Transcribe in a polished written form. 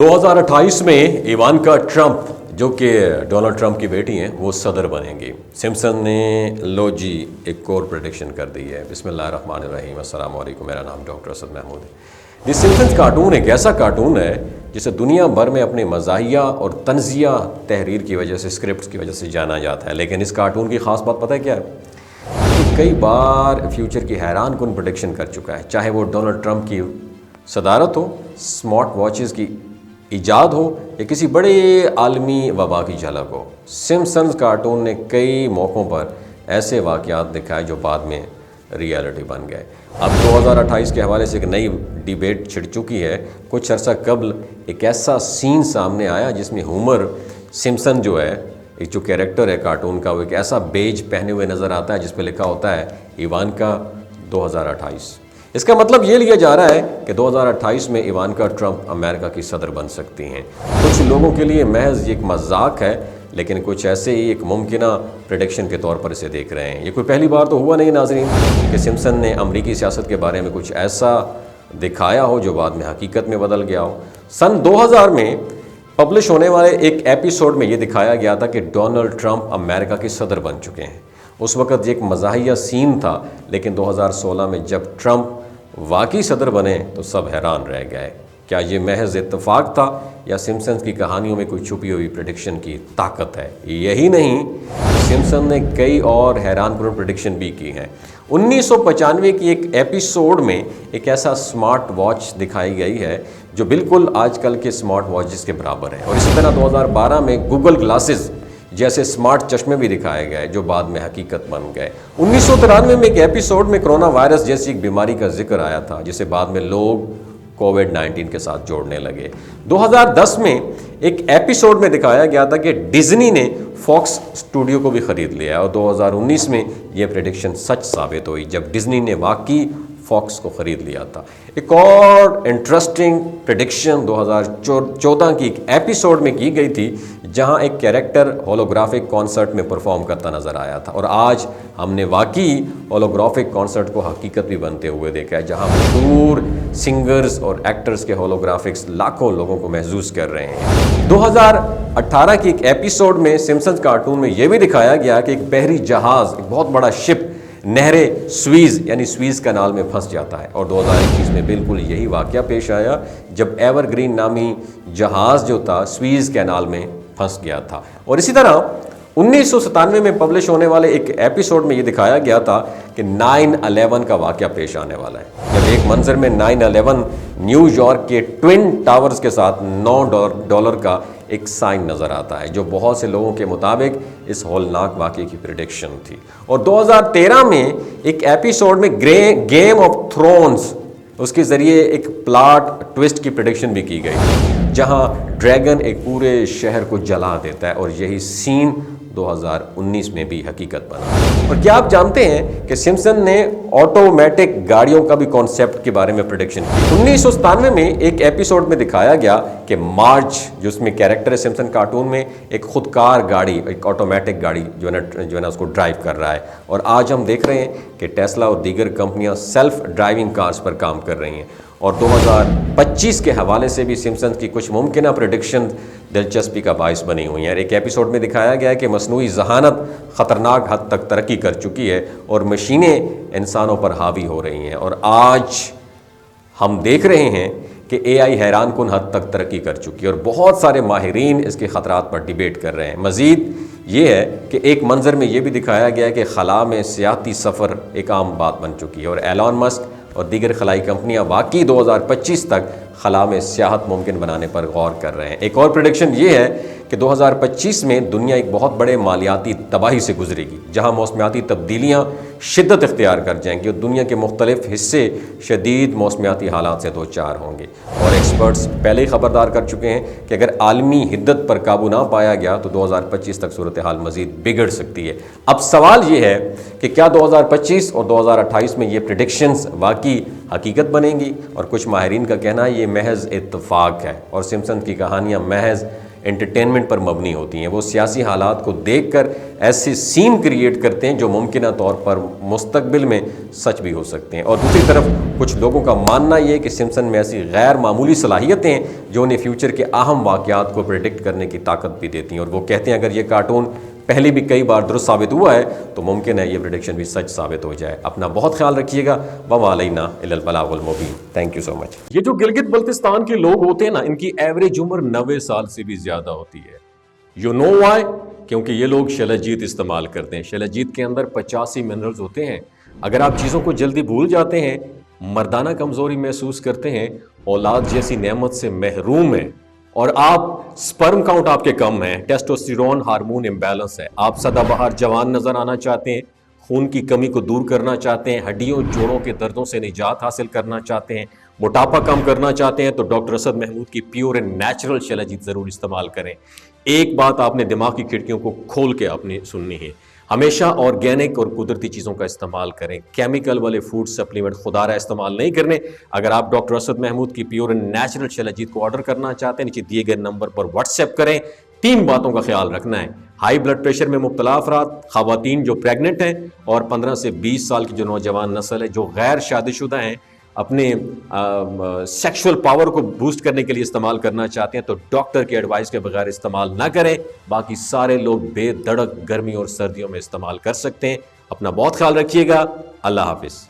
2028 में इवानका ट्रंप जो कि डोनाल्ड ट्रंप की बेटी हैं वो सदर बनेंगी। सिम्पसन ने लो जी एक और प्रेडिक्शन कर दी है। बिस्मिल्लाहिर्रहमानिर्रहीम, अस्सलाम वालेकुम। मेरा नाम डॉक्टर असद महमूद है। द सिम्पसन्स कार्टून एक ऐसा कार्टून है जिसे दुनिया भर में अपने मज़ाहिया और तंज़िया तहरीर की वजह से, स्क्रिप्ट की वजह से जाना जाता है। लेकिन इस कार्टून की ख़ास बात पता है क्या है? कि कई बार फ्यूचर की हैरान कुन प्रेडिक्शन कर चुका है। चाहे वो डोनाल्ड ट्रंप की सदारत हो, स्मार्ट वॉचेस की ईजाद हो या किसी बड़े आलमी वबा की झलक हो, सिम्पसन्स कार्टून ने कई मौक़ों पर ऐसे वाक़यात दिखाए जो बाद में रियलिटी बन गए। अब 2028 के हवाले से एक नई डिबेट छिड़ चुकी है। कुछ अर्सा कबल एक ऐसा सीन सामने आया जिसमें होमर सिम्पसन जो है, एक जो कैरेक्टर है कार्टून का, वो एक ऐसा बेज पहने हुए नज़र आता है जिस पे लिखा होता है इवानका 2028। इसका मतलब ये लिया जा रहा है कि 2028 में इवानका ट्रंप अमेरिका की सदर बन सकती हैं। कुछ लोगों के लिए महज एक मजाक है, लेकिन कुछ ऐसे ही एक मुमकिना प्रेडिक्शन के तौर पर इसे देख रहे हैं। ये कोई पहली बार तो हुआ नहीं नाज़रीन कि सिम्पसन ने अमरीकी सियासत के बारे में कुछ ऐसा दिखाया हो जो बाद में हकीकत में बदल गया हो। सन 2000 में पब्लिश होने वाले एक एपिसोड में ये दिखाया गया था कि डोनाल्ड ट्रंप अमेरिका के सदर बन चुके हैं। उस वक़्त एक मज़ाहिया सीन था, लेकिन 2016 में जब ट्रंप वाकई सदर बने तो सब हैरान रह गए। क्या ये महज इत्तेफाक था या सिम्पसन्स की कहानियों में कोई छुपी हुई प्रेडिक्शन की ताकत है? यही नहीं, सिम्पसन ने कई और हैरानकुन प्रेडिक्शन भी की हैं। 1995 की एक एपिसोड में एक ऐसा स्मार्ट वॉच दिखाई गई है जो बिल्कुल आजकल के स्मार्ट वॉचेस के बराबर है। और इसी तरह 2012 में गूगल ग्लासेस जैसे स्मार्ट चश्मे भी दिखाए गए जो बाद में हकीकत बन गए। 1993 में एक एपिसोड में कोरोना वायरस जैसी एक बीमारी का जिक्र आया था जिसे बाद में लोग कोविड-19 के साथ जोड़ने लगे। 2010 में एक एपिसोड में दिखाया गया था कि डिज्नी ने फॉक्स स्टूडियो को भी ख़रीद लिया और 2019 में यह प्रेडिक्शन सच साबित हुई जब डिज्नी ने वाकई फॉक्स को ख़रीद लिया था। एक और इंटरेस्टिंग प्रेडिक्शन 2014 की एक एपिसोड में की गई थी जहां एक कैरेक्टर होलोग्राफिक कॉन्सर्ट में परफॉर्म करता नज़र आया था। और आज हमने वाकई होलोग्राफिक कॉन्सर्ट को हकीकत भी बनते हुए देखा है, जहां मशहूर सिंगर्स और एक्टर्स के होलोग्राफिक्स लाखों लोगों को महसूस कर रहे हैं। 2018 की एक एपिसोड में सिम्पसन्स कार्टून में यह भी दिखाया गया कि एक बहरी जहाज़, एक बहुत बड़ा शिप नहरे स्वीज़ यानी स्वीज़ कनाल में फंस जाता है। और 2021 में बिल्कुल यही वाक़या पेश आया जब एवरग्रीन नामी जहाज़ जो था स्वीज़ कैनाल में फंस गया था। और इसी तरह 1997 में पब्लिश होने वाले एक एपिसोड में ये दिखाया गया था कि 9/11 का वाक़या पेश आने वाला है जब एक मंजर में 9/11 न्यूयॉर्क के ट्विन टावर्स के साथ $9 का एक साइन नज़र आता है जो बहुत से लोगों के मुताबिक इस होलनाक वाक़े की प्रेडिक्शन थी। और 2013 में एक एपिसोड में गेम ऑफ थ्रोन्स उसके ज़रिए एक प्लॉट ट्विस्ट की प्रेडिक्शन भी की गई जहां ड्रैगन एक पूरे शहर को जला देता है और यही सीन 2019 में भी हकीकत बना। और क्या आप जानते हैं कि सिम्पसन ने ऑटोमेटिक गाड़ियों का भी कॉन्सेप्ट के बारे में प्रेडिक्शन की। 1997 में एक एपिसोड में दिखाया गया कि मार्ज जो उसमें कैरेक्टर है सिम्पसन कार्टून में, एक खुदकार गाड़ी, एक ऑटोमेटिक गाड़ी जो है ना उसको ड्राइव कर रहा है। और आज हम देख रहे हैं कि टेस्ला और दीगर कंपनियां सेल्फ ड्राइविंग कार्स पर काम कर रही हैं। और 2025 के हवाले से भी सिम्पसन्स की कुछ मुमकिना प्रेडिक्शन दिलचस्पी का बाइस बनी हुई हैं। एक एपिसोड में दिखाया गया है कि मसनूई जहानत ख़तरनाक हद तक तरक्की कर चुकी है और मशीनें इंसानों पर हावी हो रही हैं। और आज हम देख रहे हैं कि AI हैरान कुन हद तक तरक्की कर चुकी है और बहुत सारे माहिरीन इसके ख़तरात पर डिबेट कर रहे हैं। मज़ीद ये है कि एक मंजर में ये भी दिखाया गया है कि खला में सियाती सफ़र एक आम बात बन चुकी है और एलन मस्क और दीगर खलाई कंपनियां वाकई 2025 तक खला में सियाहत मुमकिन बनाने पर गौर कर रहे हैं। एक और प्रेडिक्शन ये है कि 2025 में दुनिया एक बहुत बड़े मालियाती तबाही से गुजरेगी जहां मौसमियाती तब्दीलियां शिद्दत इख्तियार कर जाएंगी और दुनिया के मुख्तलिफ हिस्से शदीद मौसमियाती हालात से दो चार होंगे। और एक्सपर्ट्स पहले ही खबरदार कर चुके हैं कि अगर आलमी हिद्दत पर काबू ना पाया गया तो 2025 तक सूरत हाल मज़ीद बिगड़ सकती है। अब सवाल ये है कि क्या 2025 और 2028 में ये प्रेडिक्शंस वाकई हकीकत बनेंगी? और कुछ माहिरीन का कहना है ये महज इत्तफाक है और सिम्पसन की कहानियाँ महज एंटरटेनमेंट पर मबनी होती हैं। वो सियासी हालात को देखकर ऐसे सीन क्रिएट करते हैं जो मुमकिन तौर पर मुस्तकबिल में सच भी हो सकते हैं। और दूसरी तरफ कुछ लोगों का मानना ये है कि सिम्पसन में ऐसी गैर मामूली सलाहियतें हैं जो उन्हें फ्यूचर के अहम वाक़यात को प्रेडिक्ट करने की ताकत भी देती हैं। और वो कहते हैं अगर ये कार्टून पहले भी कई बार दुरुस्त साबित हुआ है तो मुमकिन है ये प्रेडिक्शन भी सच साबित हो जाए। अपना बहुत ख्याल रखिएगा। वमालैना इल्लल बलागुल मुबीन। Thank you so much. ये जो गिलगित बल्तिस्तान के लोग होते हैं ना, इनकी एवरेज उम्र 90 साल से भी ज्यादा होती है। You know why? क्योंकि ये लोग शलजीत इस्तेमाल करते हैं। शलजीत के अंदर 85 मिनरल्स होते हैं। अगर आप चीज़ों को जल्दी भूल जाते हैं, मर्दाना कमज़ोरी महसूस करते हैं, औलाद जैसी नेमत से महरूम हैं, और आप स्पर्म काउंट आपके कम है, टेस्टोस्टेरोन हार्मोन इम्बैलेंस है, आप सदाबहार जवान नजर आना चाहते हैं, खून की कमी को दूर करना चाहते हैं, हड्डियों जोड़ों के दर्दों से निजात हासिल करना चाहते हैं, मोटापा कम करना चाहते हैं, तो डॉक्टर असद महमूद की प्योर एंड नेचुरल शलजीत ज़रूर इस्तेमाल करें। एक बात आपने दिमाग की खिड़कियों को खोल के आपने सुननी है, हमेशा ऑर्गेनिक और कुदरती चीज़ों का इस्तेमाल करें। केमिकल वाले फूड सप्लीमेंट खुदारा इस्तेमाल नहीं करने। अगर आप डॉक्टर असद महमूद की प्योर एंड नेचुरल शलजीत को ऑर्डर करना चाहते हैं, नीचे दिए गए नंबर पर व्हाट्सएप करें। 3 बातों का ख्याल रखना है। हाई ब्लड प्रेशर में मुब्तला अफराद, खवातीन जो प्रेग्नेंट हैं, और 15 से 20 साल की जो नौजवान नस्ल है जो गैर शादीशुदा हैं, अपने सेक्सुअल पावर को बूस्ट करने के लिए इस्तेमाल करना चाहते हैं, तो डॉक्टर की एडवाइस के बगैर इस्तेमाल ना करें। बाकी सारे लोग बेधड़क गर्मी और सर्दियों में इस्तेमाल कर सकते हैं। अपना बहुत ख्याल रखिएगा। अल्लाह हाफिज़।